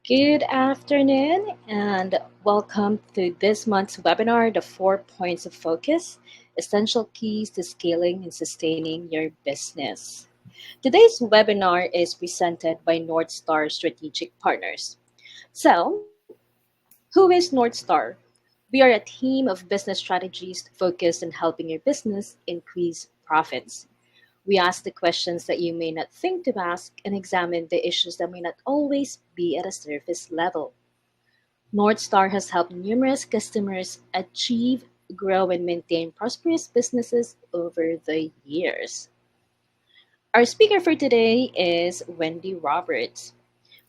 Good afternoon and welcome to this month's webinar, The 4 Points of Focus, Essential Keys to Scaling and Sustaining Your Business. Today's webinar is presented by North Star Strategic Partners. So, who is North Star? We are a team of business strategists focused on helping your business increase profits. We ask the questions that you may not think to ask and examine the issues that may not always be at a surface level. North Star has helped numerous customers achieve, grow, and maintain prosperous businesses over the years. Our speaker for today is Wendy Roberts.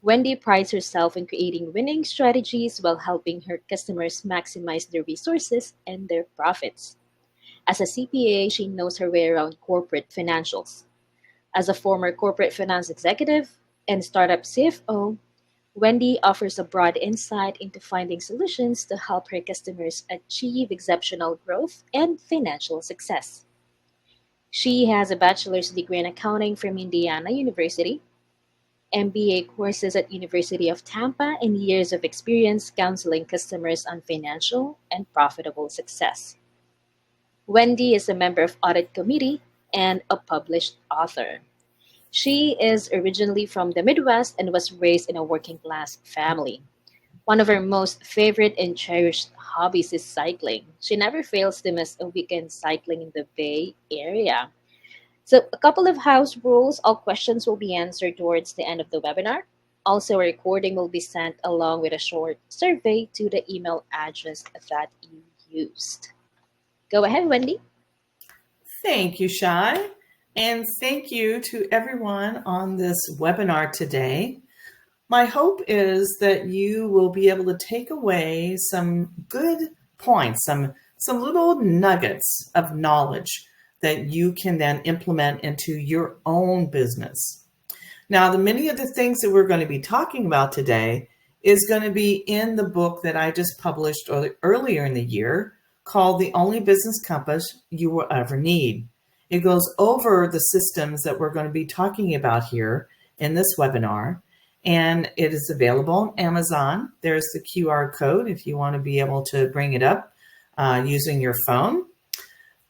Wendy prides herself in creating winning strategies while helping her customers maximize their resources and their profits. As a CPA, she knows her way around corporate financials. As a former corporate finance executive and startup CFO, Wendy offers a broad insight into finding solutions to help her customers achieve exceptional growth and financial success. She has a bachelor's degree in accounting from Indiana University, MBA courses at University of Tampa, and years of experience counseling customers on financial and profitable success. Wendy is a member of Audit Committee and a published author. She is originally from the Midwest and was raised in a working class family. One of her most favorite and cherished hobbies is cycling. She never fails to miss a weekend cycling in the Bay Area. So, a couple of house rules: all questions will be answered towards the end of the webinar. Also, a recording will be sent along with a short survey to the email address that you used. Go ahead, Wendy. Thank you, Shai. And thank you to everyone on this webinar today. My hope is that you will be able to take away some good points, some little nuggets of knowledge that you can then implement into your own business. Now, many of the things that we're going to be talking about today is going to be in the book that I just published earlier in the year called The Only Business Compass You Will Ever Need. It goes over the systems that we're going to be talking about here in this webinar, and it is available on Amazon. There's the QR code if you want to be able to bring it up using your phone.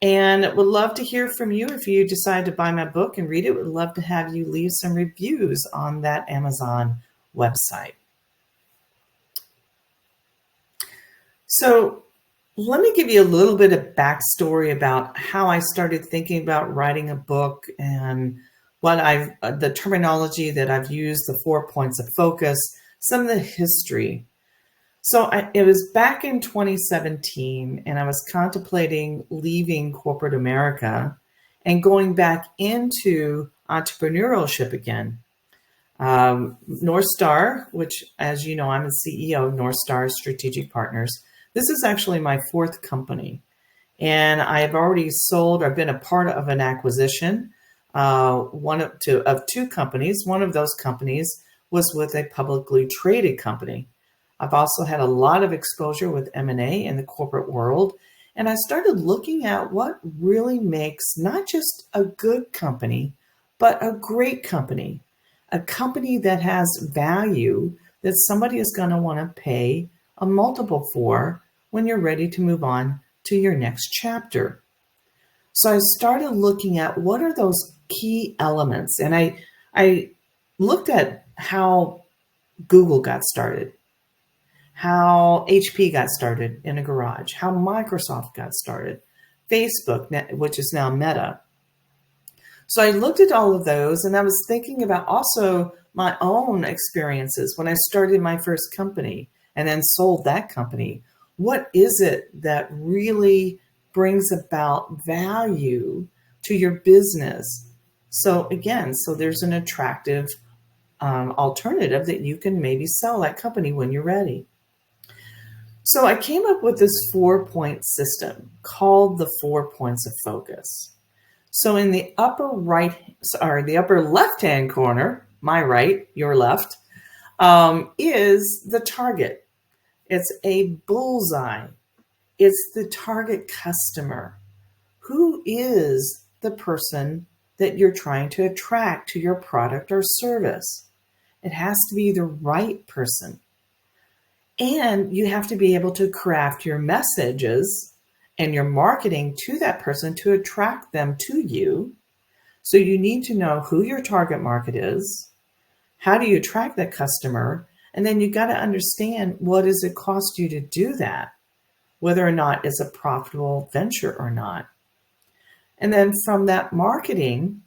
And would love to hear from you. If you decide to buy my book and read it, would love to have you leave some reviews on that Amazon website. So let me give you a little bit of backstory about how I started thinking about writing a book and what the terminology that I've used, the 4 points of focus, some of the history. So it was back in 2017, and I was contemplating leaving corporate America and going back into entrepreneurship again. North Star, which, as you know, I'm the CEO of North Star Strategic Partners. This is actually my fourth company, and I have already sold. I've been a part of an acquisition, of two companies. One of those companies was with a publicly traded company. I've also had a lot of exposure with M&A in the corporate world, and I started looking at what really makes not just a good company, but a great company, a company that has value that somebody is going to want to pay a multiple for when you're ready to move on to your next chapter. So I started looking at what are those key elements, and I looked at how Google got started, how HP got started in a garage, how Microsoft got started, Facebook, which is now Meta. So I looked at all of those, and I was thinking about also my own experiences when I started my first company and then sold that company. What is it that really brings about value to your business? So again, there's an attractive alternative that you can maybe sell that company when you're ready. So I came up with this 4-point system called the 4 points of focus. So in the upper left-hand corner, my right, your left, is the target. It's a bullseye. It's the target customer. Who is the person that you're trying to attract to your product or service? It has to be the right person. And you have to be able to craft your messages and your marketing to that person to attract them to you. So you need to know who your target market is. How do you attract that customer? And then you got to understand, what does it cost you to do that? Whether or not it's a profitable venture or not. And then from that marketing,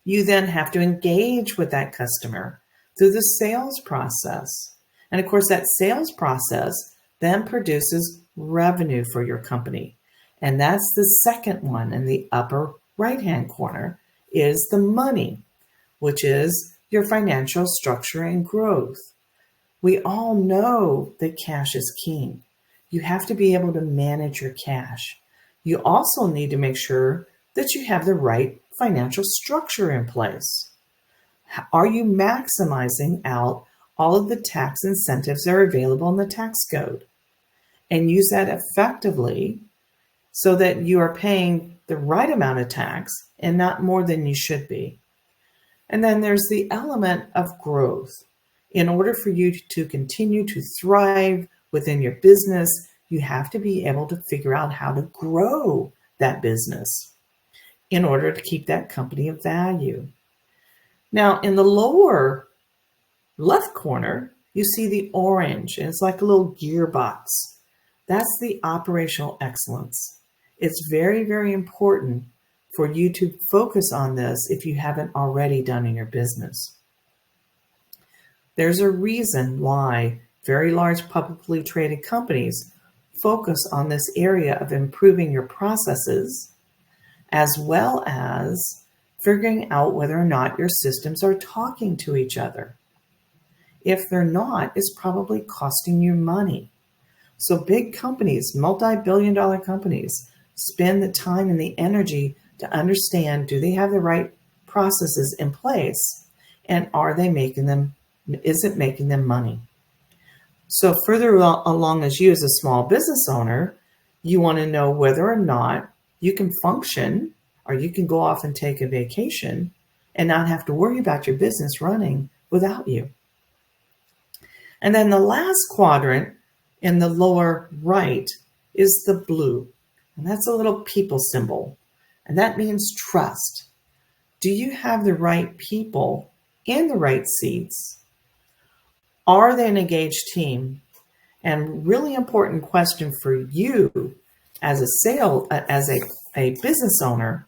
you then have to engage with that customer through the sales process. And of course, that sales process then produces revenue for your company. And that's the second one in the upper right-hand corner, is the money, which is your financial structure and growth. We all know that cash is king. You have to be able to manage your cash. You also need to make sure that you have the right financial structure in place. Are you maximizing out all of the tax incentives that are available in the tax code? And use that effectively so that you are paying the right amount of tax and not more than you should be. And then there's the element of growth. In order for you to continue to thrive within your business, you have to be able to figure out how to grow that business in order to keep that company of value. Now, in the lower left corner, you see the orange, and it's like a little gearbox. That's the operational excellence. It's very, very important for you to focus on this if you haven't already done in your business. There's a reason why very large publicly traded companies focus on this area of improving your processes, as well as figuring out whether or not your systems are talking to each other. If they're not, it's probably costing you money. So big companies, multi-billion-dollar companies, spend the time and the energy to understand, do they have the right processes in place, and is it making them money? So further along as you as a small business owner, you want to know whether or not you can function, or you can go off and take a vacation and not have to worry about your business running without you. And then the last quadrant in the lower right is the blue. And that's a little people symbol. And that means trust. Do you have the right people in the right seats? Are they an engaged team? And really important question for you as a business owner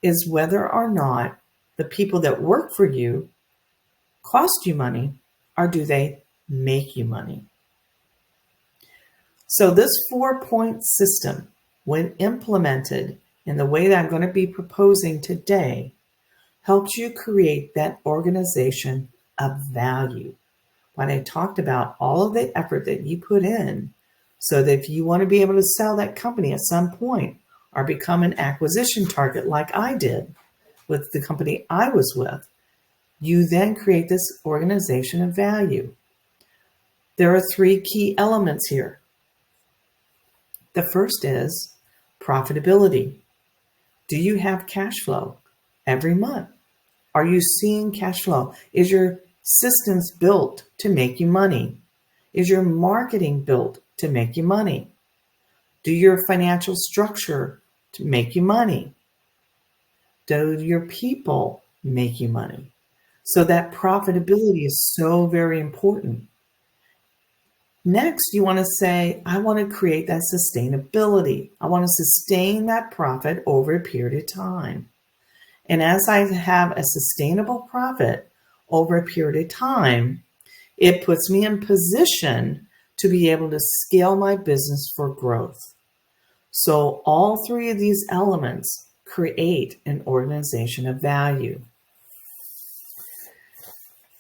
is whether or not the people that work for you cost you money, or do they make you money? So this 4-point system, when implemented in the way that I'm going to be proposing today, helps you create that organization of value. When I talked about all of the effort that you put in, so that if you want to be able to sell that company at some point or become an acquisition target like I did with the company I was with, you then create this organization of value. There are 3 key elements here. The first is profitability. Do you have cash flow every month? Are you seeing cash flow? Is your systems built to make you money? Is your marketing built to make you money? Do your financial structure to make you money? Do your people make you money? So that profitability is so very important. Next, you want to say, I want to create that sustainability. I want to sustain that profit over a period of time. And as I have a sustainable profit over a period of time, it puts me in position to be able to scale my business for growth. So all 3 of these elements create an organization of value.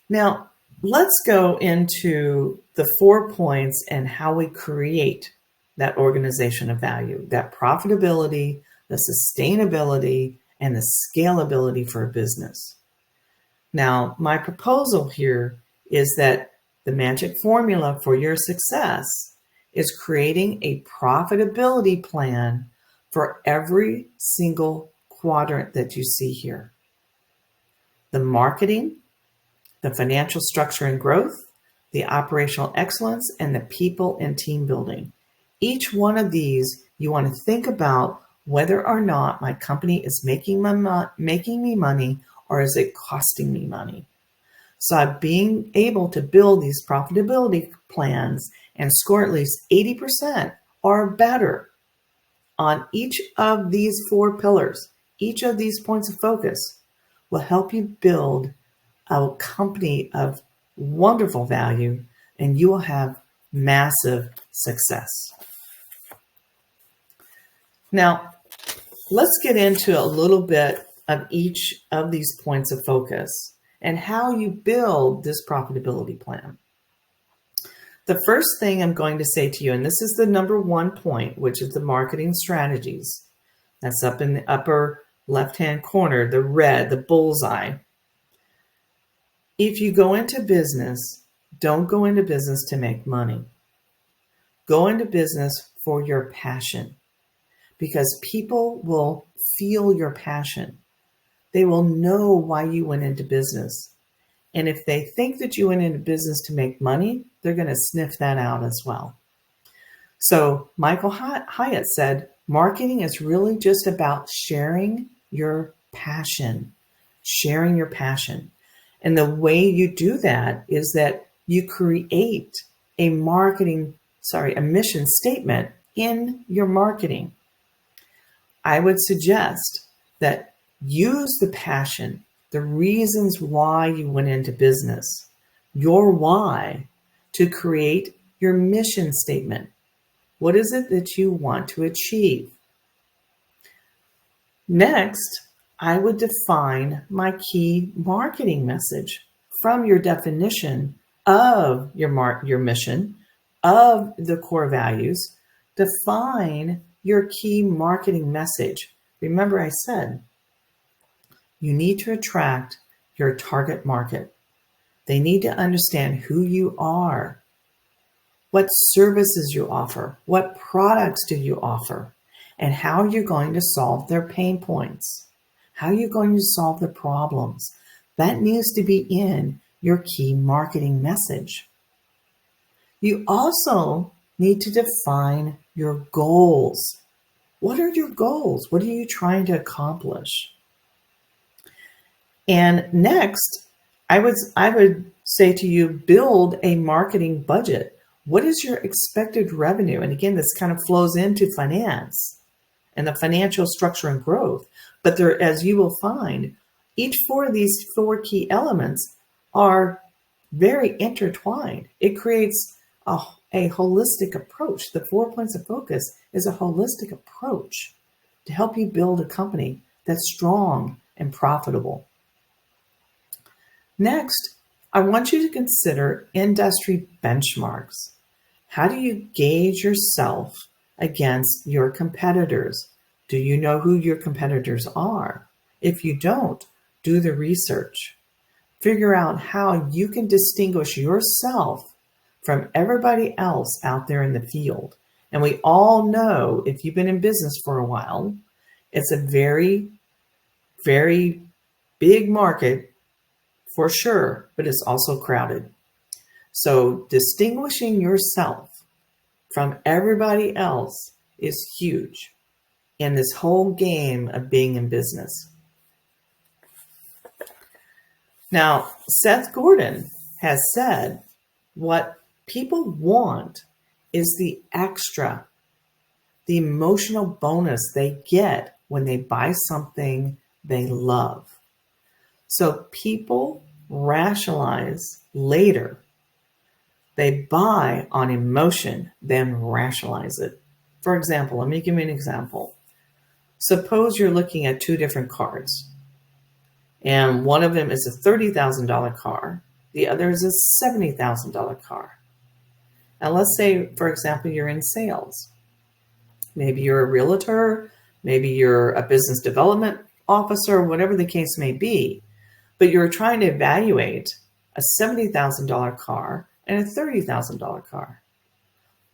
Now, let's go into the 4 points and how we create that organization of value, that profitability, the sustainability, and the scalability for a business. Now, my proposal here is that the magic formula for your success is creating a profitability plan for every single quadrant that you see here. The marketing, the financial structure and growth, the operational excellence, and the people and team building. Each one of these, you want to think about whether or not my company is making me money or is it costing me money. So being able to build these profitability plans and score at least 80% or better on each of these 4 pillars, each of these points of focus will help you build a company of wonderful value, and you will have massive success. Now, let's get into a little bit of each of these points of focus and how you build this profitability plan. The first thing I'm going to say to you, and this is the number 1 point, which is the marketing strategies. That's up in the upper left-hand corner, the red, the bullseye. If you go into business, don't go into business to make money. Go into business for your passion, because people will feel your passion. They will know why you went into business. And if they think that you went into business to make money, they're going to sniff that out as well. So Michael Hyatt said, marketing is really just about sharing your passion, sharing your passion. And the way you do that is that you create a mission statement in your marketing. I would suggest that use the passion, the reasons why you went into business, your why, to create your mission statement. What is it that you want to achieve? Next, I would define my key marketing message from your definition of your mission, of the core values. Define your key marketing message. Remember, I said you need to attract your target market. They need to understand who you are, what services you offer, what products do you offer, and how you're going to solve their pain points, how you're going to solve the problems. That needs to be in your key marketing message. You also need to define your goals. What are your goals? What are you trying to accomplish? And next, I would say to you, build a marketing budget. What is your expected revenue? And again, this kind of flows into finance and the financial structure and growth. But there, as you will find, each of these 4 key elements are very intertwined. It creates a holistic approach. The 4 points of focus is a holistic approach to help you build a company that's strong and profitable. Next, I want you to consider industry benchmarks. How do you gauge yourself against your competitors? Do you know who your competitors are? If you don't, do the research. Figure out how you can distinguish yourself from everybody else out there in the field. And we all know, if you've been in business for a while, it's a very, very big market for sure, but it's also crowded. So distinguishing yourself from everybody else is huge in this whole game of being in business. Now, Seth Godin has said what people want is the extra, the emotional bonus they get when they buy something they love. So people rationalize later. They buy on emotion, then rationalize it. For example, let me give you an example. Suppose you're looking at 2 different cars, and one of them is a $30,000 car. The other is a $70,000 car. And let's say, for example, you're in sales. Maybe you're a realtor, maybe you're a business development officer, whatever the case may be, but you're trying to evaluate a $70,000 car and a $30,000 car.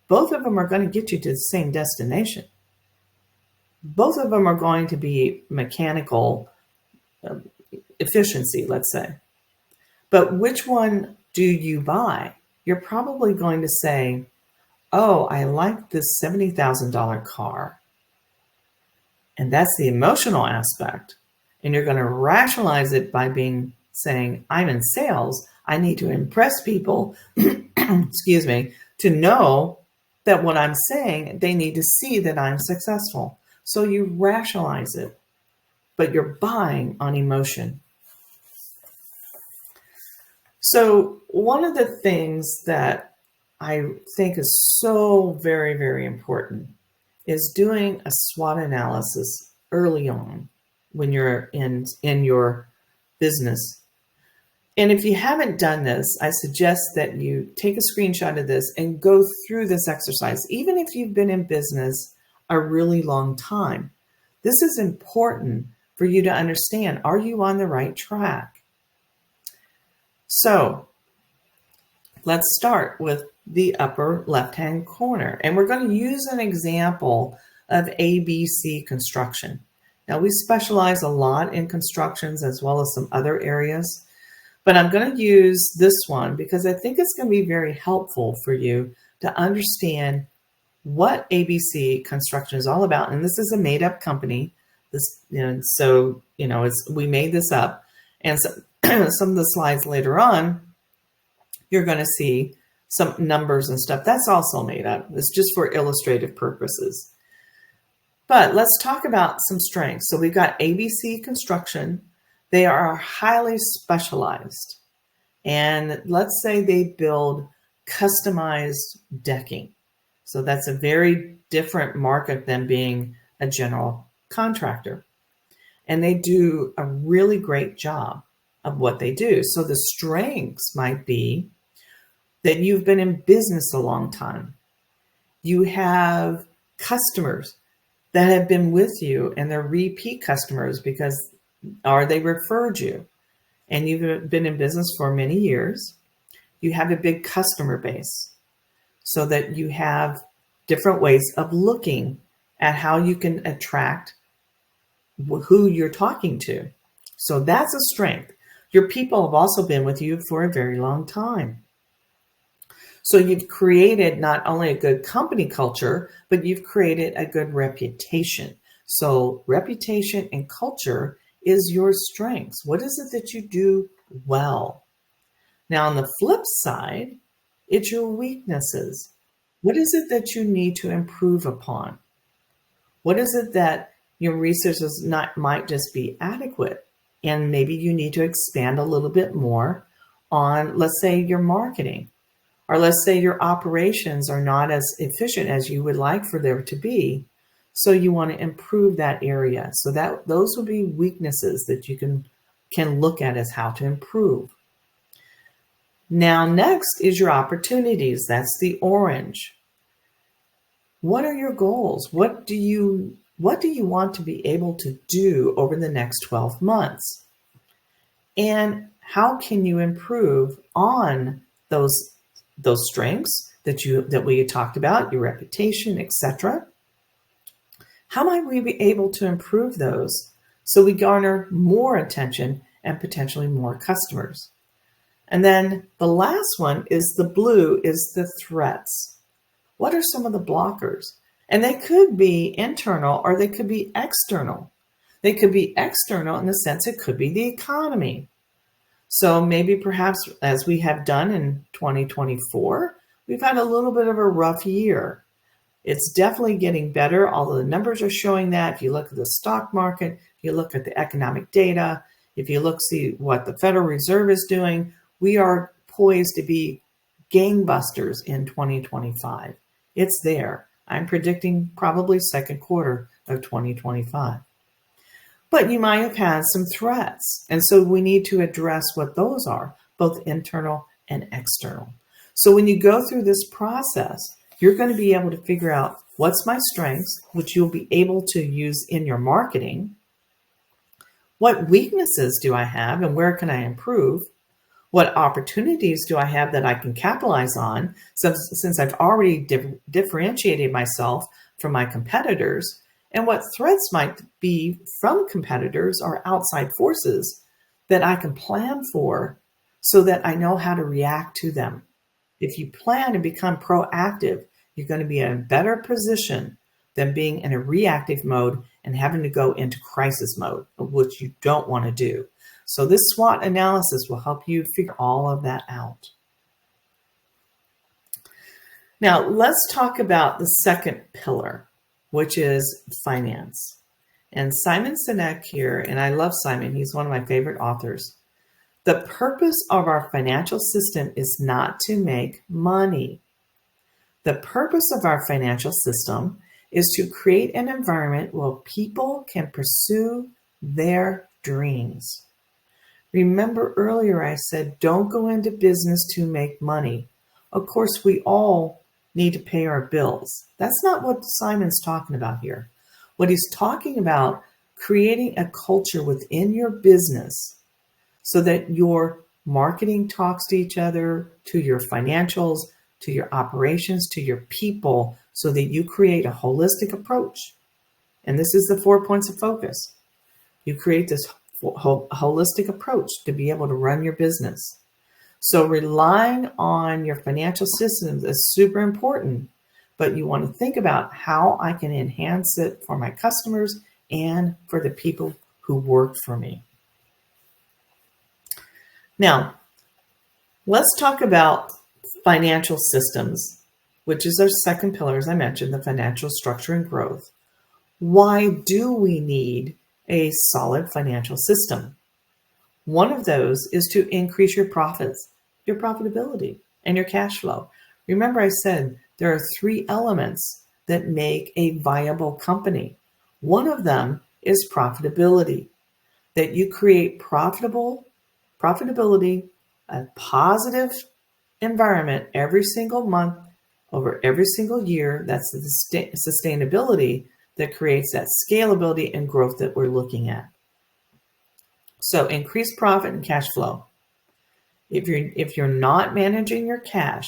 Both of them are going to get you to the same destination. Both of them are going to be mechanical efficiency, let's say. But which one do you buy? You're probably going to say, oh, I like this $70,000 car. And that's the emotional aspect. And you're going to rationalize it by saying, I'm in sales. I need to impress people, excuse me, to know that what I'm saying, they need to see that I'm successful. So you rationalize it, but you're buying on emotion. So one of the things that I think is so very, very important is doing a SWOT analysis early on when you're in your business. And if you haven't done this, I suggest that you take a screenshot of this and go through this exercise, even if you've been in business a really long time. This is important for you to understand. Are you on the right track? So let's start with the upper left-hand corner. And we're going to use an example of ABC construction. Now, we specialize a lot in constructions as well as some other areas, but I'm going to use this one because I think it's going to be very helpful for you to understand what ABC construction is all about. And this is a made-up company. We made this up. And so some of the slides later on, you're going to see some numbers and stuff. That's also made up. It's just for illustrative purposes. But let's talk about some strengths. So we've got ABC Construction. They are highly specialized. And let's say they build customized decking. So that's a very different market than being a general contractor. And they do a really great job of what they do. So the strengths might be that you've been in business a long time. You have customers that have been with you and they're repeat customers or they referred you, and you've been in business for many years. You have a big customer base so that you have different ways of looking at how you can attract who you're talking to. So that's a strength. Your people have also been with you for a very long time. So you've created not only a good company culture, but you've created a good reputation. So reputation and culture is your strengths. What is it that you do well? Now, on the flip side, it's your weaknesses. What is it that you need to improve upon? What is it that your resources might just be adequate? And maybe you need to expand a little bit more on, let's say, your marketing. Or let's say your operations are not as efficient as you would like for there to be. So you want to improve that area. So those would be weaknesses that you can look at as how to improve. Now, next is your opportunities. That's the orange. What are your goals? What do you want to be able to do over the next 12 months? And how can you improve on those strengths that we talked about, your reputation, etc.? How might we be able to improve those so we garner more attention and potentially more customers? And then the last one is the blue, is the threats. What are some of the blockers? And they could be internal or they could be external. They could be external in the sense it could be the economy. So maybe perhaps as we have done in 2024, we've had a little bit of a rough year. It's definitely getting better, although the numbers are showing that. If you look at the stock market, if you look at the economic data, if you see what the Federal Reserve is doing, we are poised to be gangbusters in 2025. It's there. I'm predicting probably second quarter of 2025. But you might have had some threats. And so we need to address what those are, both internal and external. So when you go through this process, you're going to be able to figure out what's my strengths, which you'll be able to use in your marketing. What weaknesses do I have and where can I improve? What opportunities do I have that I can capitalize on? So, since I've already differentiated myself from my competitors, and what threats might be from competitors or outside forces that I can plan for so that I know how to react to them. If you plan to become proactive, you're going to be in a better position than being in a reactive mode and having to go into crisis mode, which you don't want to do. So this SWOT analysis will help you figure all of that out. Now, let's talk about the second pillar, which is finance. And Simon Sinek here, and I love Simon, he's one of my favorite authors. The purpose of our financial system is not to make money. The purpose of our financial system is to create an environment where people can pursue their dreams. Remember earlier I said, don't go into business to make money. Of course, we all need to pay our bills. That's not what Simon's talking about here. What he's talking about, creating a culture within your business so that your marketing talks to each other, to your financials, to your operations, to your people, so that you create a holistic approach. And this is the 4 points of focus. You create this holistic approach to be able to run your business. So relying on your financial systems is super important, but you want to think about how I can enhance it for my customers and for the people who work for me. Now, let's talk about financial systems, which is our second pillar, as I mentioned, the financial structure and growth. Why do we need a solid financial system? One of those is to increase your profits, your profitability, and your cash flow. Remember I said there are 3 elements that make a viable company. One of them is profitability, that you create profitability, a positive environment every single month over every single year. That's the sustainability that creates that scalability and growth that we're looking at. So increase profit and cash flow. If you're not managing your cash,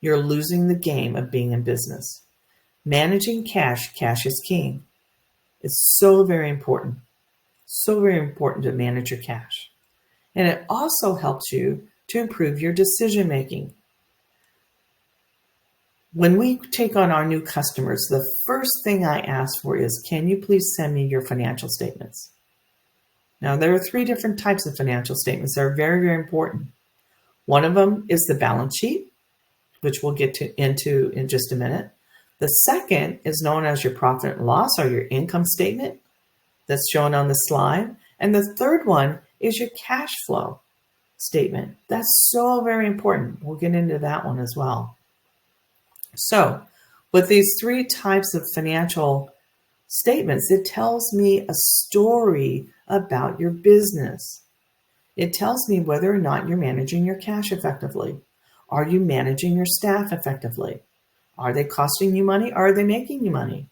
you're losing the game of being in business. Managing cash is king. It's so very important. So very important to manage your cash. And it also helps you to improve your decision making. When we take on our new customers, the first thing I ask for is, can you please send me your financial statements? Now, there are 3 different types of financial statements that are very, very important. One of them is the balance sheet, which we'll get into in just a minute. The second is known as your profit and loss, or your income statement that's shown on the slide. And the third one is your cash flow statement. That's so very important. We'll get into that one as well. So with these 3 types of financial statements, it tells me a story about your business. It tells me whether or not you're managing your cash effectively. Are you managing your staff effectively? Are they costing you money? Are they making you money?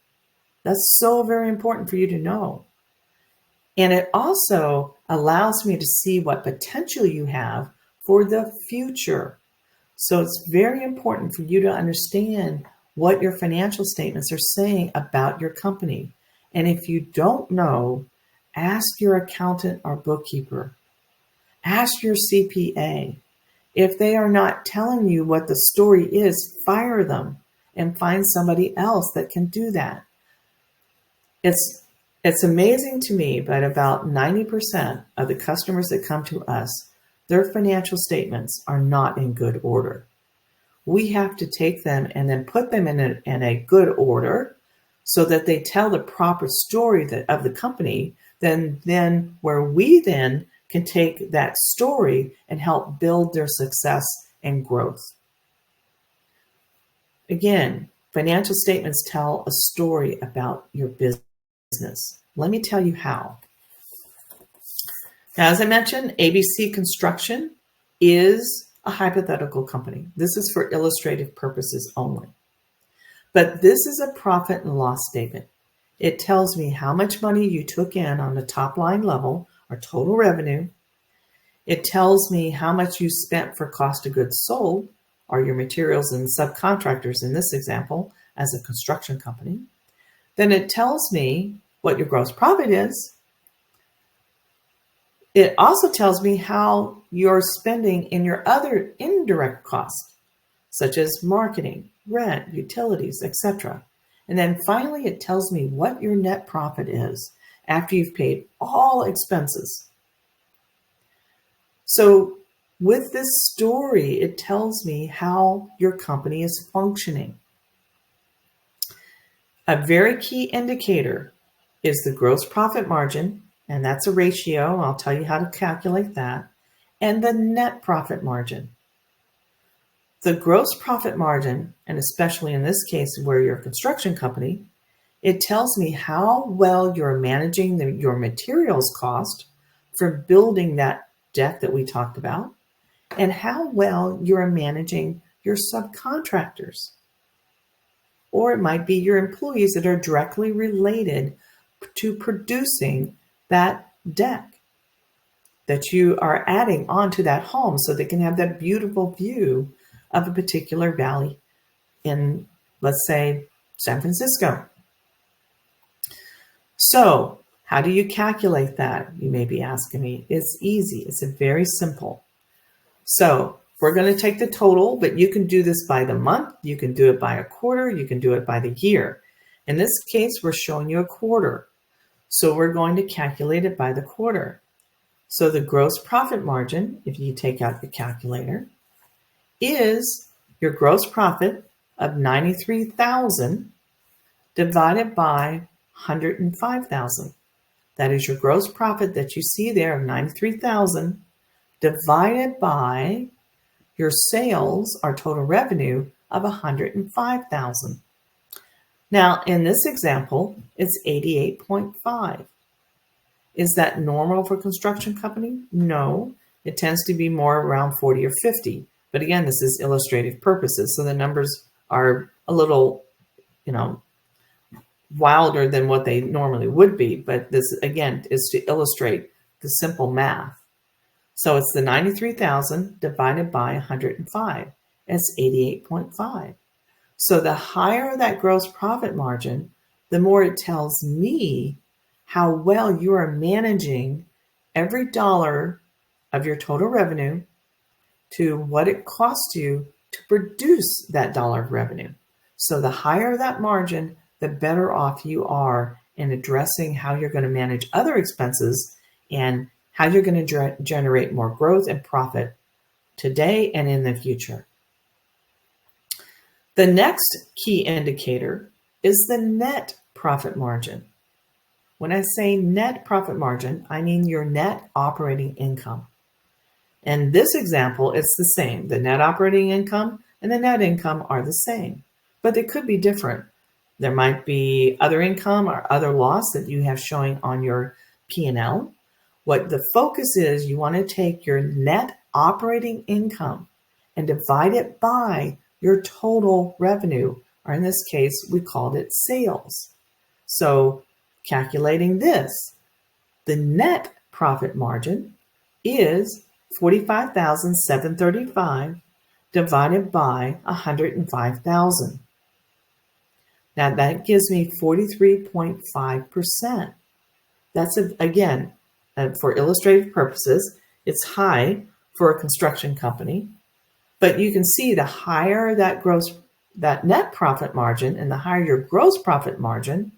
That's so very important for you to know. And it also allows me to see what potential you have for the future. So it's very important for you to understand what your financial statements are saying about your company. And if you don't know, ask your accountant or bookkeeper. Ask your CPA. If they are not telling you what the story is, fire them and find somebody else that can do that. It's amazing to me, but about 90% of the customers that come to us, their financial statements are not in good order. We have to take them and then put them in a good order so that they tell the proper story of the company, then where we then can take that story and help build their success and growth. Again, financial statements tell a story about your business. Let me tell you how. Now, as I mentioned, ABC Construction is a hypothetical company. This is for illustrative purposes only. But this is a profit and loss statement. It tells me how much money you took in on the top line level, or total revenue. It tells me how much you spent for cost of goods sold, or your materials and subcontractors in this example, as a construction company. Then it tells me what your gross profit is. It also tells me how you're spending in your other indirect costs, such as marketing, rent, utilities, etc. And then finally, it tells me what your net profit is after you've paid all expenses. So with this story, it tells me how your company is functioning. A very key indicator is the gross profit margin, and that's a ratio. I'll tell you how to calculate that, and the net profit margin. The gross profit margin, and especially in this case where you're a construction company, it tells me how well you're managing your materials cost for building that deck that we talked about, and how well you're managing your subcontractors. Or it might be your employees that are directly related to producing that deck that you are adding onto that home so they can have that beautiful view of a particular valley in, let's say, San Francisco. So how do you calculate that? You may be asking me. It's easy. It's very simple. So we're going to take the total, but you can do this by the month. You can do it by a quarter. You can do it by the year. In this case, we're showing you a quarter. So we're going to calculate it by the quarter. So the gross profit margin, if you take out your calculator, is your gross profit of 93,000 divided by 105,000. That is your gross profit that you see there of 93,000 divided by your sales, our total revenue of 105,000. Now, in this example, it's 88.5. Is that normal for a construction company? No, it tends to be more around 40 or 50. But again, this is illustrative purposes, so the numbers are a little, wilder than what they normally would be. But this, again, is to illustrate the simple math. So it's the 93,000 divided by 105. It's 88.5. So the higher that gross profit margin, the more it tells me how well you are managing every dollar of your total revenue to what it costs you to produce that dollar of revenue. So the higher that margin, the better off you are in addressing how you're going to manage other expenses and how you're going to generate more growth and profit today and in the future. The next key indicator is the net profit margin. When I say net profit margin, I mean your net operating income. In this example, it's the same. The net operating income and the net income are the same, but they could be different. There might be other income or other loss that you have showing on your P&L. What the focus is, you want to take your net operating income and divide it by your total revenue, or in this case, we called it sales. So calculating this, the net profit margin is 45,735 divided by 105,000. Now that gives me 43.5%. That's, again, for illustrative purposes, it's high for a construction company, but you can see the higher that net profit margin and the higher your gross profit margin,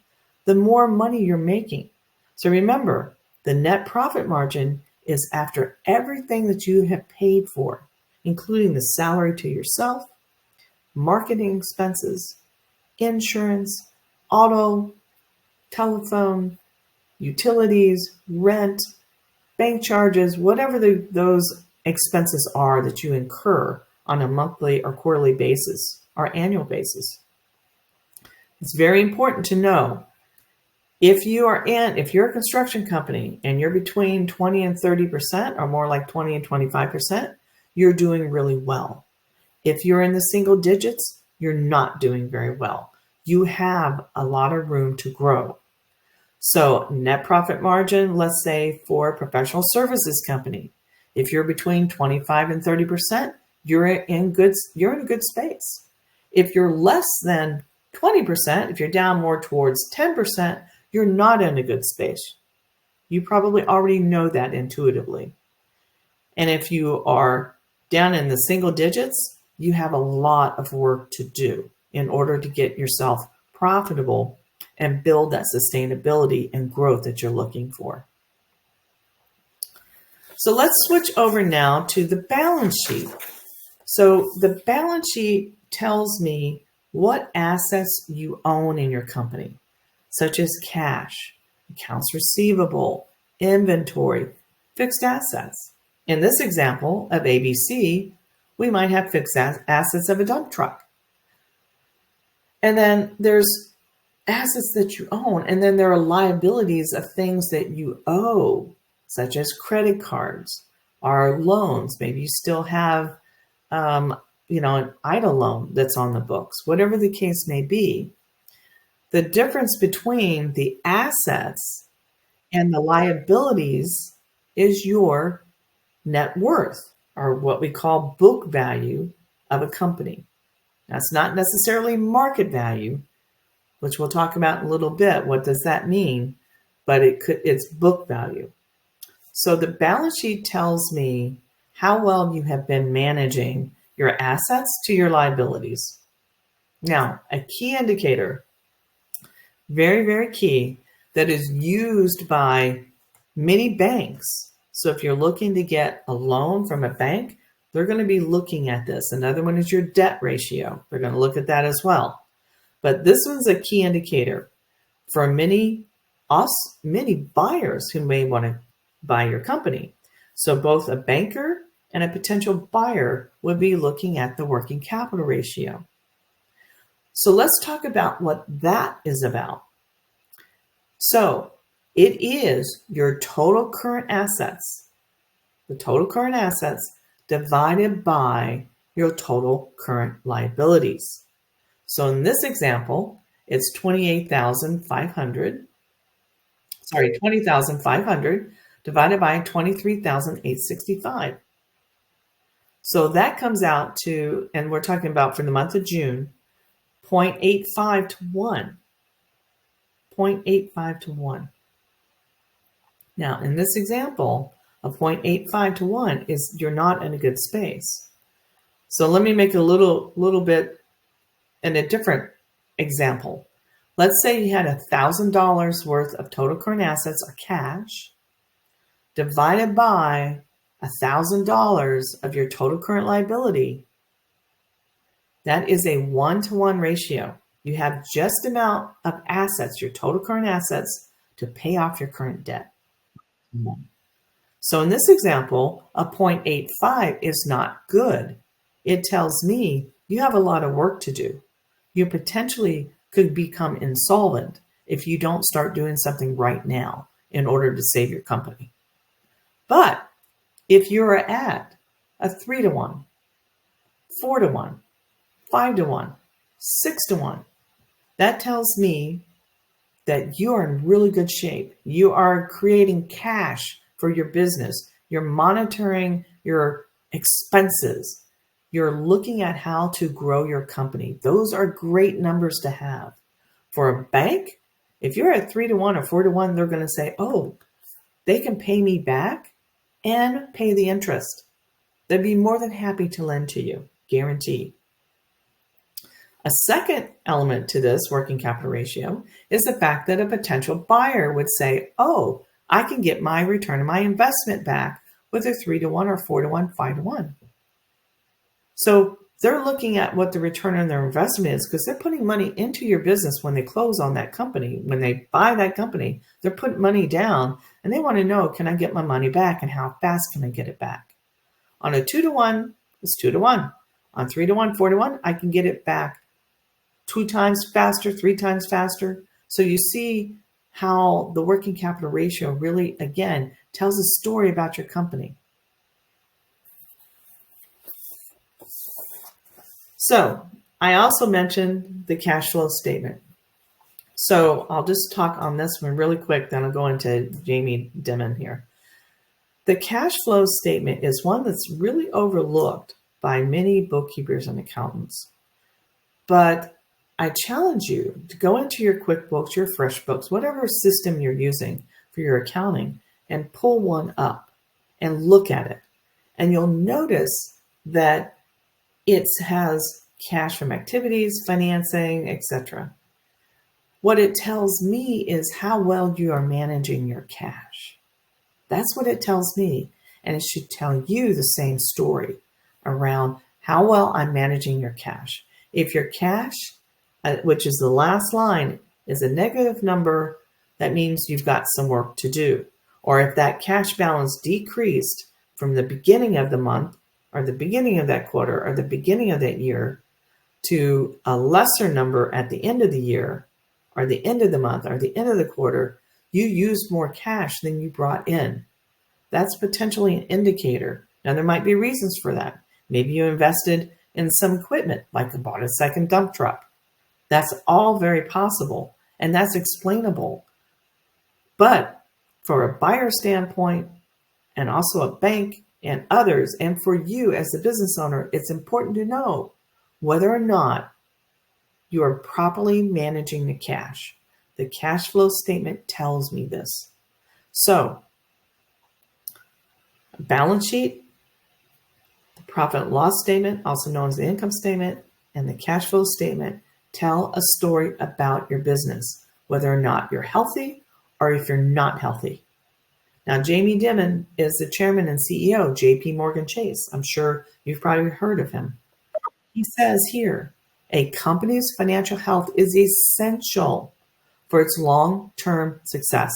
the more money you're making. So remember, the net profit margin is after everything that you have paid for, including the salary to yourself, marketing expenses, insurance, auto, telephone, utilities, rent, bank charges, whatever those expenses are that you incur on a monthly or quarterly basis or annual basis. It's very important to know if you're a construction company and you're between 20 and 30%, or more like 20 and 25%, you're doing really well. If you're in the single digits, you're not doing very well. You have a lot of room to grow. So net profit margin, let's say for a professional services company, if you're between 25 and 30%, you're in a good space. If you're less than 20%, if you're down more towards 10%, you're not in a good space. You probably already know that intuitively. And if you are down in the single digits, you have a lot of work to do in order to get yourself profitable and build that sustainability and growth that you're looking for. So let's switch over now to the balance sheet. So the balance sheet tells me what assets you own in your company, such as cash, accounts receivable, inventory, fixed assets. In this example of ABC, we might have fixed assets of a dump truck. And then there's assets that you own, and then there are liabilities of things that you owe, such as credit cards or loans. Maybe you still have, an idle loan that's on the books, whatever the case may be. The difference between the assets and the liabilities is your net worth, or what we call book value of a company. That's not necessarily market value, which we'll talk about in a little bit. What does that mean? But it's book value. So the balance sheet tells me how well you have been managing your assets to your liabilities. Now, a key indicator, very, very key, that is used by many banks. So if you're looking to get a loan from a bank, they're going to be looking at this. Another one is your debt ratio. They're going to look at that as well. But this one's a key indicator for many buyers who may want to buy your company. So both a banker and a potential buyer would be looking at the working capital ratio. So let's talk about what that is about. So it is your total current assets, the total current assets divided by your total current liabilities. So in this example, it's 20,500 divided by 23,865. So that comes out to, and we're talking about for the month of June, 0.85 to 1. 0.85 to 1. Now, in this example, a 0.85 to 1 is you're not in a good space. So let me make a little bit in a different example. Let's say you had $1,000 worth of total current assets or cash divided by $1,000 of your total current liability. That is a 1-to-1 ratio. You have just the amount of assets, your total current assets, to pay off your current debt. So in this example, a 0.85 is not good. It tells me you have a lot of work to do. You potentially could become insolvent if you don't start doing something right now in order to save your company. But if you're at a 3-to-1, 4-to-1, 5-to-1, 6-to-1, that tells me that you are in really good shape. You are creating cash for your business. You're monitoring your expenses. You're looking at how to grow your company. Those are great numbers to have. For a bank, if you're at 3-to-1 or 4-to-1, they're going to say, oh, they can pay me back and pay the interest. They'd be more than happy to lend to you, guaranteed. A second element to this working capital ratio is the fact that a potential buyer would say, oh, I can get my return on my investment back with a 3-to-1 or 4-to-1, 5-to-1. So they're looking at what the return on their investment is because they're putting money into your business when they close on that company. When they buy that company, they're putting money down and they want to know, can I get my money back and how fast can I get it back? On a 2-to-1, it's 2-to-1. On 3-to-1, 4-to-1, I can get it back 2 times faster, 3 times faster. So you see how the working capital ratio really, again, tells a story about your company. So I also mentioned the cash flow statement. So I'll just talk on this one really quick, then I'll go into Jamie Dimon here. The cash flow statement is one that's really overlooked by many bookkeepers and accountants. But I challenge you to go into your QuickBooks, your FreshBooks, whatever system you're using for your accounting and pull one up and look at it. And you'll notice that it has cash from activities, financing, etc. What it tells me is how well you are managing your cash. That's what it tells me. And it should tell you the same story around how well I'm managing your cash. If your cash, which is the last line, is a negative number, that means you've got some work to do. Or if that cash balance decreased from the beginning of the month or the beginning of that quarter or the beginning of that year to a lesser number at the end of the year or the end of the month or the end of the quarter, you used more cash than you brought in. That's potentially an indicator. Now, there might be reasons for that. Maybe you invested in some equipment, like you bought a second dump truck. That's all very possible, and that's explainable. But for a buyer standpoint, and also a bank and others, and for you as a business owner, it's important to know whether or not you are properly managing the cash. The cash flow statement tells me this. So, balance sheet, the profit and loss statement, also known as the income statement, and the cash flow statement tell a story about your business, whether or not you're healthy or if you're not healthy. Now, Jamie Dimon is the chairman and CEO of JP Morgan Chase. I'm sure you've probably heard of him. He says here, a company's financial health is essential for its long-term success.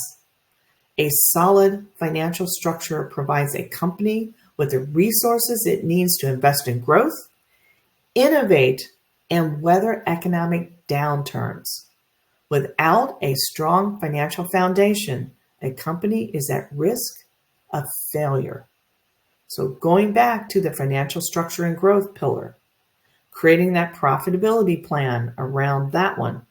A solid financial structure provides a company with the resources it needs to invest in growth, innovate, and weather economic downturns. Without a strong financial foundation, a company is at risk of failure. So going back to the financial structure and growth pillar, creating that profitability plan around that one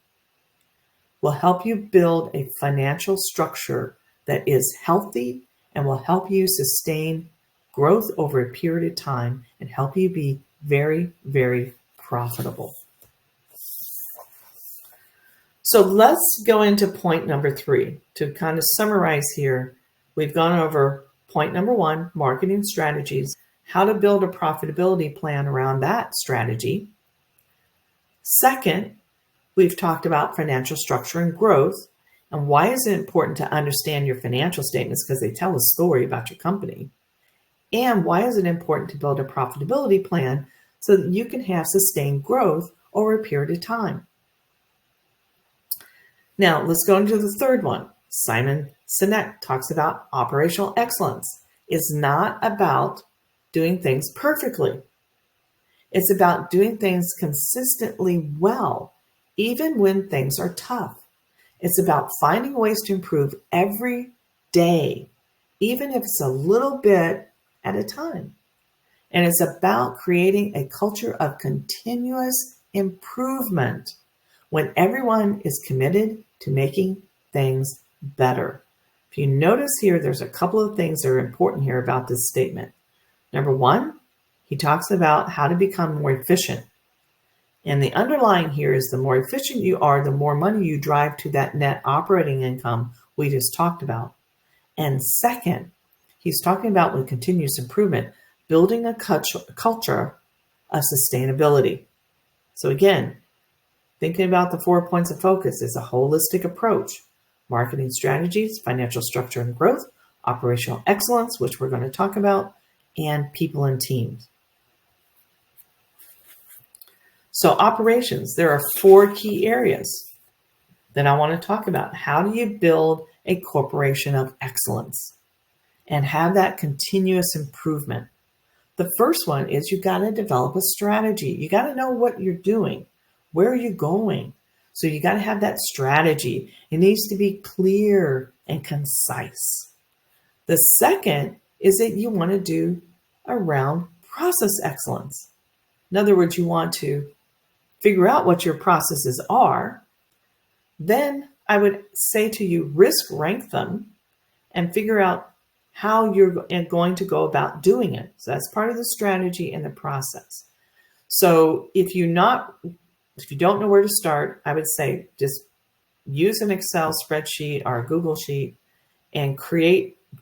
will help you build a financial structure that is healthy and will help you sustain growth over a period of time and help you be very, very profitable. So let's go into point number 3. To kind of summarize here, we've gone over point number 1, marketing strategies, how to build a profitability plan around that strategy. Second, we've talked about financial structure and growth and why is it important to understand your financial statements because they tell a story about your company. And why is it important to build a profitability plan so that you can have sustained growth over a period of time. Now, let's go into the third one. Simon Sinek talks about operational excellence. It's not about doing things perfectly. It's about doing things consistently well, even when things are tough. It's about finding ways to improve every day, even if it's a little bit at a time. And it's about creating a culture of continuous improvement when everyone is committed to making things better. If you notice here, there's a couple of things that are important here about this statement. Number 1, he talks about how to become more efficient. And the underlying here is the more efficient you are, the more money you drive to that net operating income we just talked about. And second, he's talking about with continuous improvement, building a culture of sustainability. So again, thinking about the 4 points of focus is a holistic approach. Marketing strategies, financial structure and growth, operational excellence, which we're going to talk about, and people and teams. So operations, there are 4 key areas that I want to talk about. How do you build a corporation of excellence and have that continuous improvement? The first one is you got to develop a strategy. You got to know what you're doing. Where are you going? So you got to have that strategy. It needs to be clear and concise. The second is that you want to do around process excellence. In other words, you want to figure out what your processes are. Then I would say to you, risk rank them and figure out how you're going to go about doing it. So that's part of the strategy and the process. So if you don't know where to start, I would say just use an Excel spreadsheet or a Google sheet and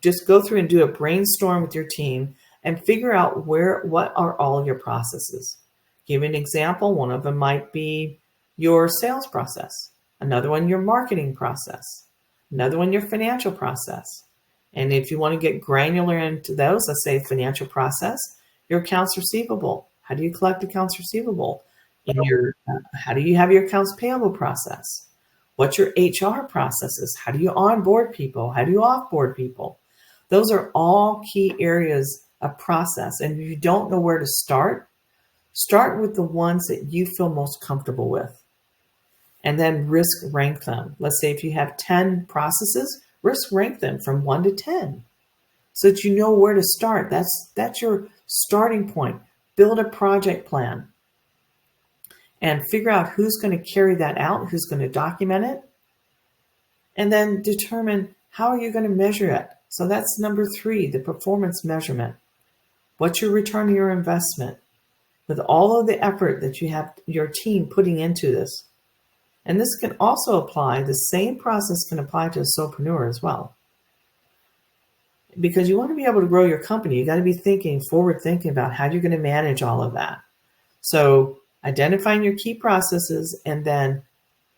just go through and do a brainstorm with your team and figure out what are all your processes. Give an example. One of them might be your sales process. Another one, your marketing process. Another one, your financial process. And if you want to get granular into those, let's say financial process, your accounts receivable. How do you collect accounts receivable? How do you have your accounts payable process? What's your HR processes? How do you onboard people? How do you offboard people? Those are all key areas of process. And if you don't know where to start with the ones that you feel most comfortable with. And then risk rank them. Let's say if you have 10 processes, risk rank them from 1 to 10 so that you know where to start. That's your starting point. Build a project plan and figure out who's going to carry that out, who's going to document it, and then determine how are you going to measure it. So that's number 3, the performance measurement. What's your return on your investment with all of the effort that you have your team putting into this? And this can also apply, the same process can apply to a solopreneur as well. Because you want to be able to grow your company, you got to be forward thinking about how you're going to manage all of that. So identifying your key processes and then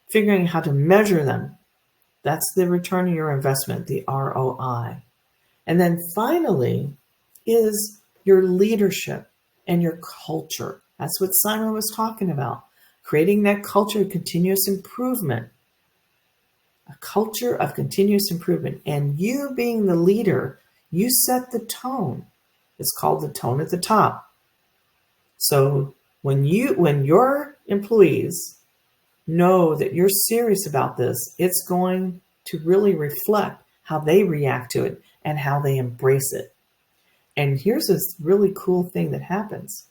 figuring how to measure them. That's the return on your investment, the ROI. And then finally is your leadership and your culture. That's what Simon was talking about. Creating that culture of continuous improvement. A culture of continuous improvement. And you being the leader, you set the tone. It's called the tone at the top. So when your employees know that you're serious about this, it's going to really reflect how they react to it and how they embrace it. And here's this really cool thing that happens.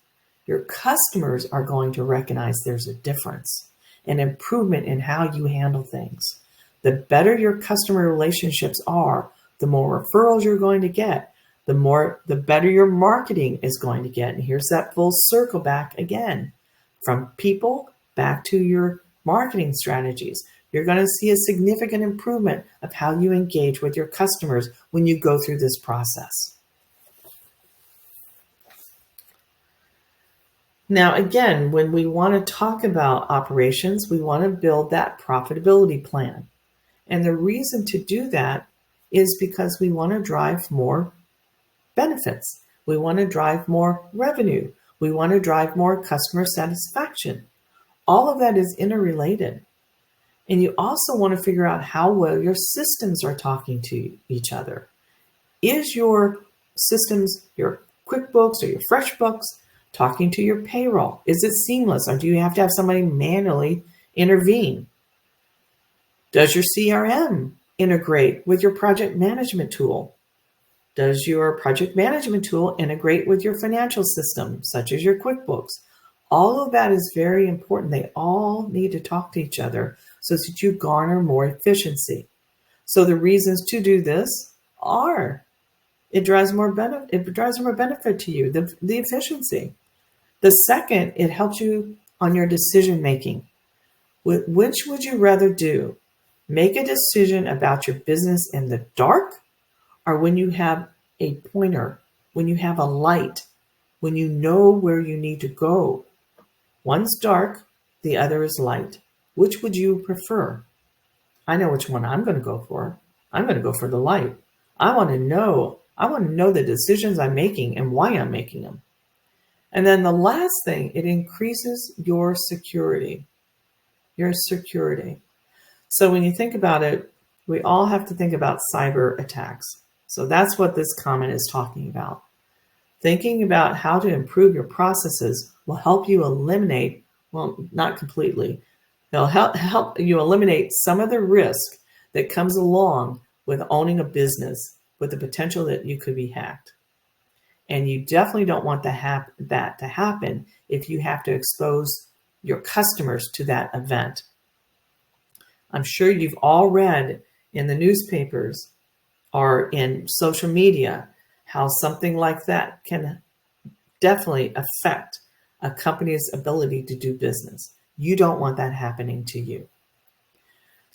Your customers are going to recognize there's a difference, an improvement in how you handle things. The better your customer relationships are, the more referrals you're going to get, the better your marketing is going to get. And here's that full circle back again, from people back to your marketing strategies. You're going to see a significant improvement of how you engage with your customers when you go through this process. Now, again, when we want to talk about operations, we want to build that profitability plan. And the reason to do that is because we want to drive more benefits. We want to drive more revenue. We want to drive more customer satisfaction. All of that is interrelated. And you also want to figure out how well your systems are talking to each other. Is your systems, your QuickBooks or your FreshBooks, talking to your payroll? Is it seamless, or do you have to have somebody manually intervene? Does your CRM integrate with your project management tool? Does your project management tool integrate with your financial system, such as your QuickBooks? All of that is very important. They all need to talk to each other so that you garner more efficiency. So the reasons to do this are it drives more benefit to you, the efficiency. The second, it helps you on your decision making. Which would you rather do? Make a decision about your business in the dark, or when you have a pointer, when you have a light, when you know where you need to go? One's dark, the other is light. Which would you prefer? I know which one I'm going to go for. I'm going to go for the light. I want to know the decisions I'm making and why I'm making them. And then the last thing, it increases your security. Your security. So when you think about it, we all have to think about cyber attacks. So that's what this comment is talking about. Thinking about how to improve your processes will help you eliminate, well, not completely, it'll help you eliminate some of the risk that comes along with owning a business with the potential that you could be hacked. And you definitely don't want that to happen if you have to expose your customers to that event. I'm sure you've all read in the newspapers or in social media how something like that can definitely affect a company's ability to do business. You don't want that happening to you.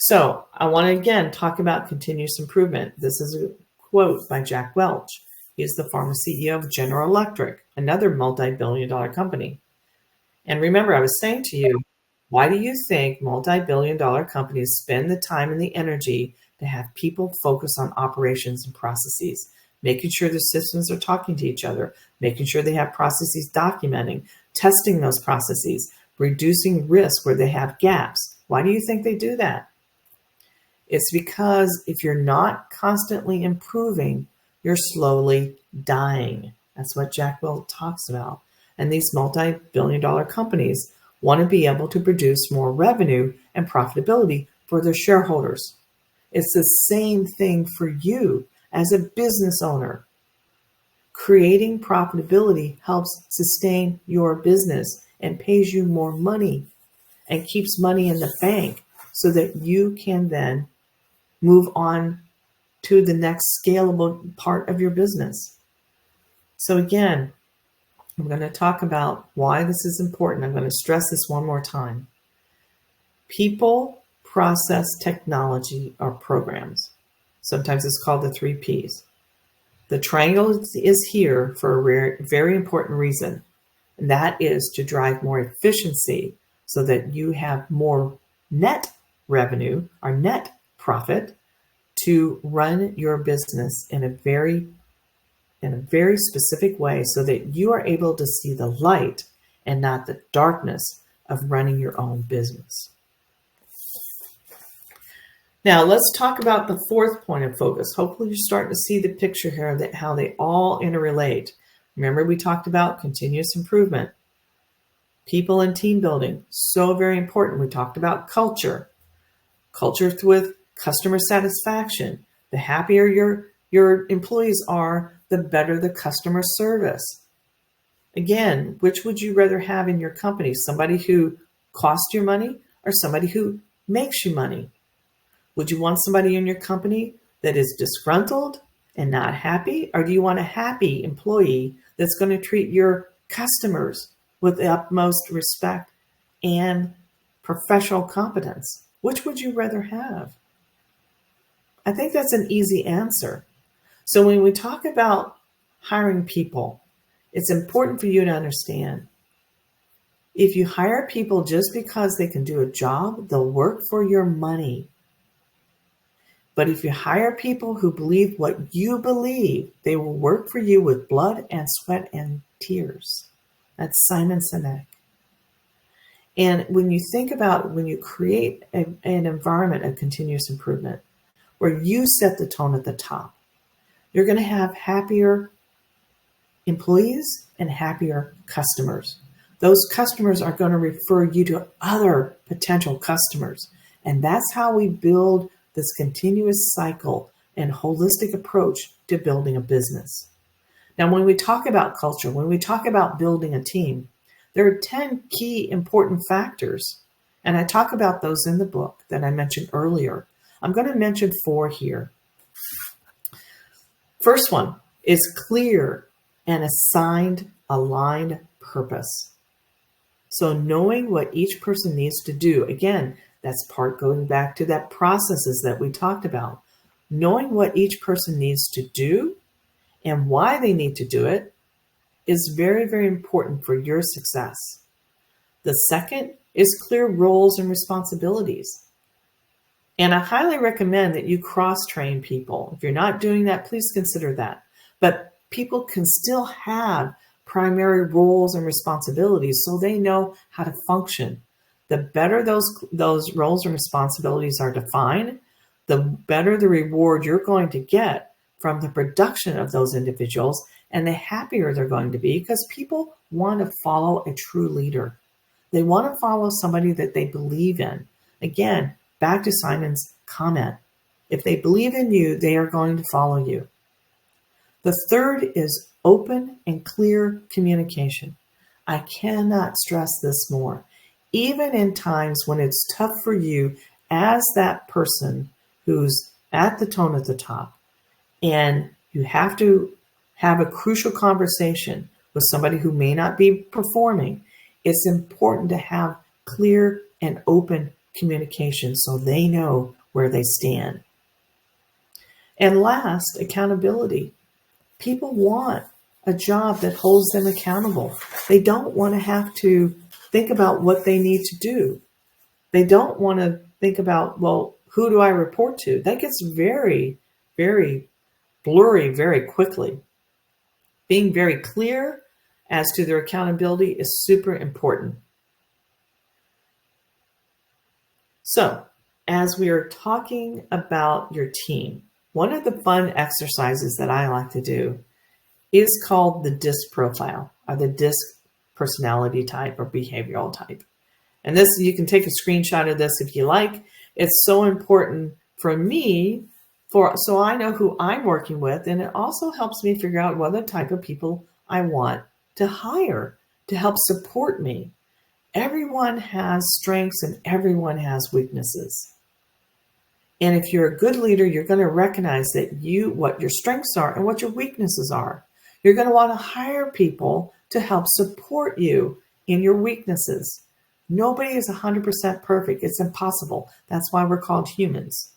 So I want to again talk about continuous improvement. This is a quote by Jack Welch. He is the former CEO of General Electric, another multi-billion-dollar company. And remember, I was saying to you, why do you think multi-billion-dollar companies spend the time and the energy to have people focus on operations and processes, making sure the systems are talking to each other, making sure they have processes documenting, testing those processes, reducing risk where they have gaps? Why do you think they do that? It's because if you're not constantly improving, you're slowly dying. That's what Jack Welch talks about. And these multi-billion-dollar companies want to be able to produce more revenue and profitability for their shareholders. It's the same thing for you as a business owner. Creating profitability helps sustain your business and pays you more money and keeps money in the bank so that you can then move on to the next scalable part of your business. So again, I'm going to talk about why this is important. I'm going to stress this one more time. People, process, technology are programs. Sometimes it's called the 3 Ps. The triangle is here for a very important reason, and that is to drive more efficiency so that you have more net revenue or net profit to run your business in a very specific way so that you are able to see the light and not the darkness of running your own business. Now let's talk about the fourth point of focus. Hopefully you're starting to see the picture here of how they all interrelate. Remember, we talked about continuous improvement, people and team building, so very important. We talked about culture with customer satisfaction. The happier your employees are, the better the customer service. Again, which would you rather have in your company? Somebody who costs you money or somebody who makes you money? Would you want somebody in your company that is disgruntled and not happy? Or do you want a happy employee that's going to treat your customers with the utmost respect and professional competence? Which would you rather have? I think that's an easy answer. So when we talk about hiring people, it's important for you to understand if you hire people just because they can do a job, they'll work for your money. But if you hire people who believe what you believe, they will work for you with blood and sweat and tears. That's Simon Sinek. And when you think about when you create an environment of continuous improvement where you set the tone at the top, you're going to have happier employees and happier customers. Those customers are going to refer you to other potential customers. And that's how we build this continuous cycle and holistic approach to building a business. Now, when we talk about culture, when we talk about building a team, there are 10 key important factors. And I talk about those in the book that I mentioned earlier. I'm going to mention 4 here. First one is clear and assigned, aligned purpose. So knowing what each person needs to do, again, that's part going back to that processes that we talked about. Knowing what each person needs to do and why they need to do it is very, very important for your success. The second is clear roles and responsibilities. And I highly recommend that you cross-train people. If you're not doing that, please consider that. But people can still have primary roles and responsibilities so they know how to function. The better those roles and responsibilities are defined, the better the reward you're going to get from the production of those individuals, and the happier they're going to be, because people want to follow a true leader. They want to follow somebody that they believe in. Again, back to Simon's comment. If they believe in you, they are going to follow you. The third is open and clear communication. I cannot stress this more. Even in times when it's tough for you as that person who's at the tone at the top, and you have to have a crucial conversation with somebody who may not be performing, it's important to have clear and open communication so they know where they stand. And last, accountability. People want a job that holds them accountable. They don't want to have to think about what they need to do. They don't want to think about, well, who do I report to? That gets very, very blurry very quickly. Being very clear as to their accountability is super important. So, as we are talking about your team, one of the fun exercises that I like to do is called the DISC profile, or the DISC personality type or behavioral type. And this, you can take a screenshot of this if you like. It's so important for me, so I know who I'm working with, and it also helps me figure out what the type of people I want to hire to help support me. Everyone has strengths and everyone has weaknesses. And if you're a good leader, you're going to recognize that what your strengths are and what your weaknesses are. You're going to want to hire people to help support you in your weaknesses. Nobody is 100% perfect. It's impossible. That's why we're called humans.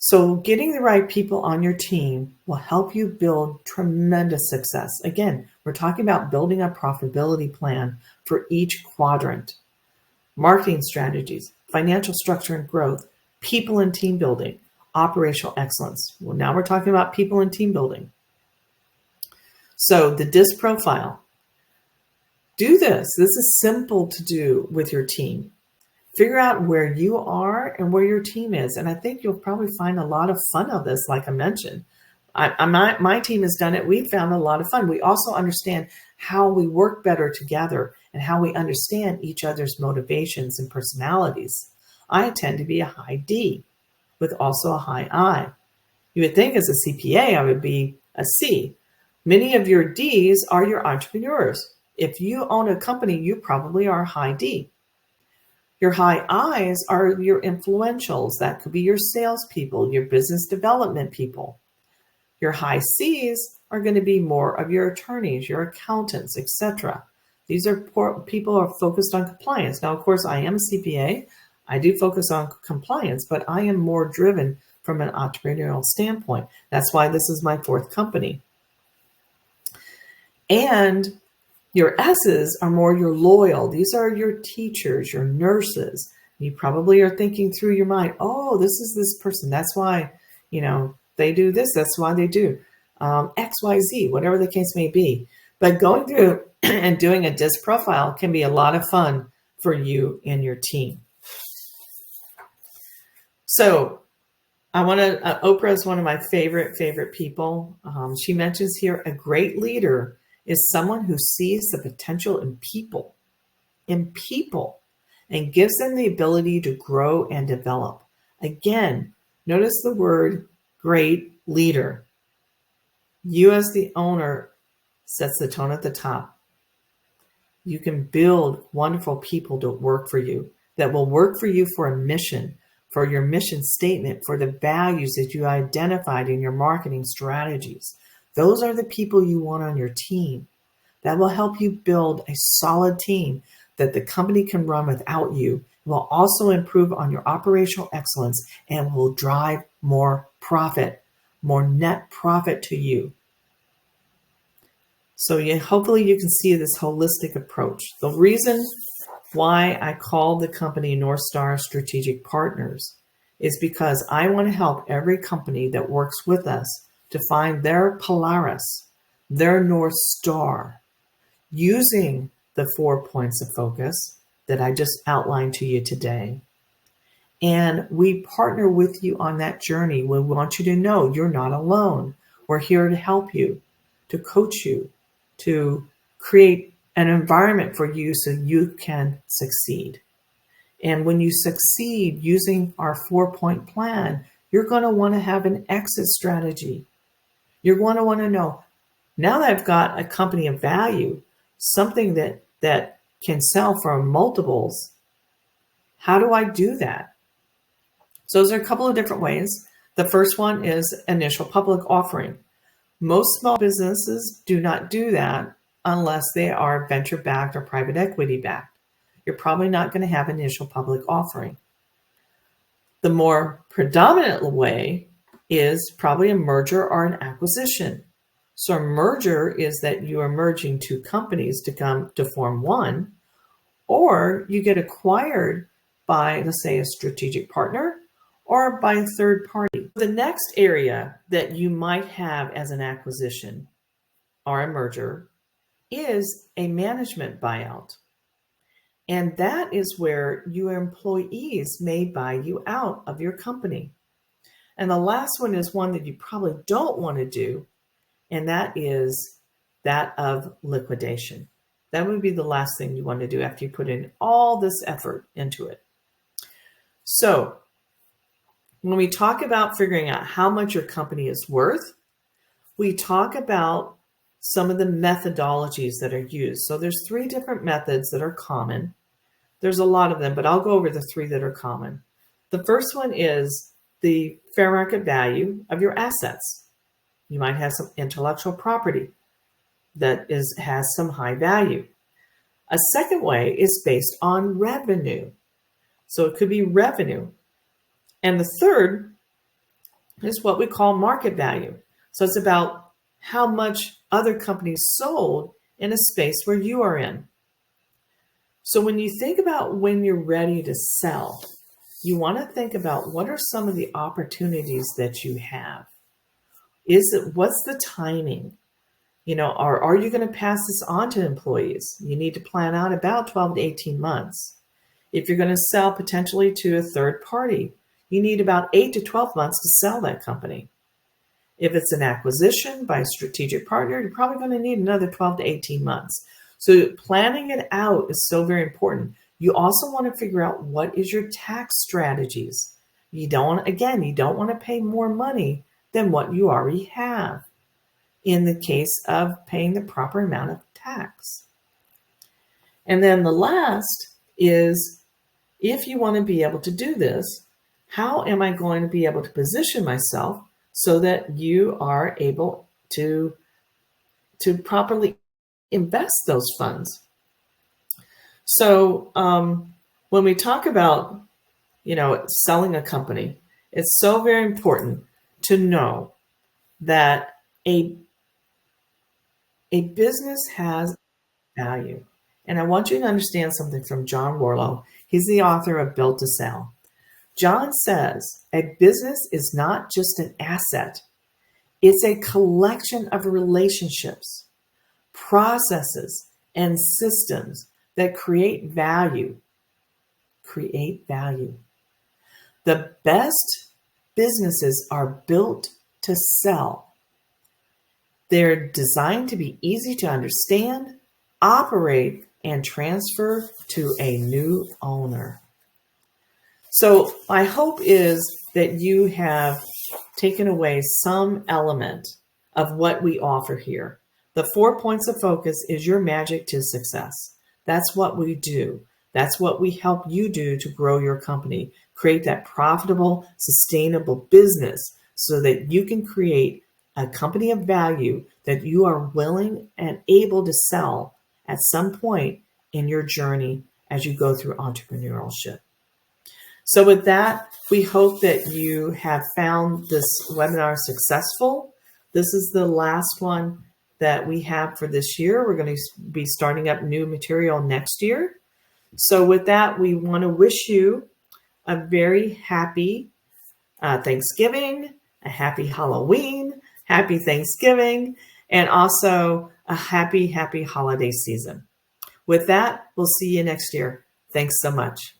So getting the right people on your team will help you build tremendous success. Again, we're talking about building a profitability plan for each quadrant. Marketing strategies, financial structure and growth, people and team building, operational excellence. Well, now we're talking about people and team building. So the DISC profile. Do this. This is simple to do with your team. Figure out where you are and where your team is. And I think you'll probably find a lot of fun of this, like I mentioned. My team has done it. We found a lot of fun. We also understand how we work better together and how we understand each other's motivations and personalities. I tend to be a high D with also a high I. You would think as a CPA, I would be a C. Many of your Ds are your entrepreneurs. If you own a company, you probably are high D. Your high Is are your influentials. That could be your salespeople, your business development people. Your high Cs are going to be more of your attorneys, your accountants, etc. These are people who are focused on compliance. Now, of course, I am a CPA. I do focus on compliance, but I am more driven from an entrepreneurial standpoint. That's why this is my fourth company. And your S's are more your loyal. These are your teachers, your nurses. You probably are thinking through your mind, oh, this is this person. That's why, they do this. That's why they do XYZ, whatever the case may be. But going through and doing a DISC profile can be a lot of fun for you and your team. So I want to, Oprah is one of my favorite people. She mentions here, a great leader is someone who sees the potential in people, and gives them the ability to grow and develop. Again, notice the word great leader. You as the owner sets the tone at the top. You can build wonderful people to work for you, that will work for you for a mission, for your mission statement, for the values that you identified in your marketing strategies. Those are the people you want on your team. That will help you build a solid team that the company can run without you. It will also improve on your operational excellence and will drive more profit, more net profit to you. So hopefully you can see this holistic approach. The reason why I call the company North Star Strategic Partners is because I want to help every company that works with us to find their Polaris, their North Star, using the 4 points of focus that I just outlined to you today. And we partner with you on that journey. We want you to know you're not alone. We're here to help you, to coach you, to create an environment for you so you can succeed. And when you succeed using our 4-point plan, you're going to want to have an exit strategy. You're going to want to know, now that I've got a company of value, something that can sell for multiples, how do I do that? So there's a couple of different ways. The first one is initial public offering. Most small businesses do not do that unless they are venture-backed or private equity-backed. you're probably not going to have initial public offering. The more predominant way is probably a merger or an acquisition. So a merger is that you are merging two companies to form one, or you get acquired by, let's say, a strategic partner or by a third party. The next area that you might have as an acquisition or a merger is a management buyout. And that is where your employees may buy you out of your company. And the last one is one that you probably don't want to do, and that is that of liquidation. That would be the last thing you want to do after you put in all this effort into it. So when we talk about figuring out how much your company is worth, we talk about some of the methodologies that are used. So there's 3 different methods that are common. There's a lot of them, but I'll go over the 3 that are common. The first one is the fair market value of your assets. You might have some intellectual property that has some high value. A second way is based on revenue. So it could be revenue. And the third is what we call market value. So it's about how much other companies sold in a space where you are in. So when you think about when you're ready to sell, you want to think about what are some of the opportunities that you have. What's the timing? Are you going to pass this on to employees? You need to plan out about 12 to 18 months. If you're going to sell potentially to a third party, you need about 8 to 12 months to sell that company. If it's an acquisition by a strategic partner, you're probably going to need another 12 to 18 months. So planning it out is so very important. You also want to figure out what is your tax strategies. You don't want to pay more money than what you already have in the case of paying the proper amount of tax. And then the last is, if you want to be able to do this, how am I going to be able to position myself so that you are able to properly invest those funds? So when we talk about, selling a company, it's so very important to know that a business has value. And I want you to understand something from John Warlow. He's the author of Built to Sell. John says a business is not just an asset. It's a collection of relationships, processes, and systems that create value. Create value. The best businesses are built to sell. They're designed to be easy to understand, operate, and transfer to a new owner. So my hope is that you have taken away some element of what we offer here. The 4 points of focus is your magic to success. That's what we do. That's what we help you do to grow your company. Create that profitable, sustainable business so that you can create a company of value that you are willing and able to sell at some point in your journey as you go through entrepreneurship. So with that, we hope that you have found this webinar successful. This is the last one that we have for this year. We're going to be starting up new material next year. So with that, we want to wish you a very happy Thanksgiving, a happy Halloween, happy Thanksgiving, and also a happy holiday season. With that, we'll see you next year. Thanks so much.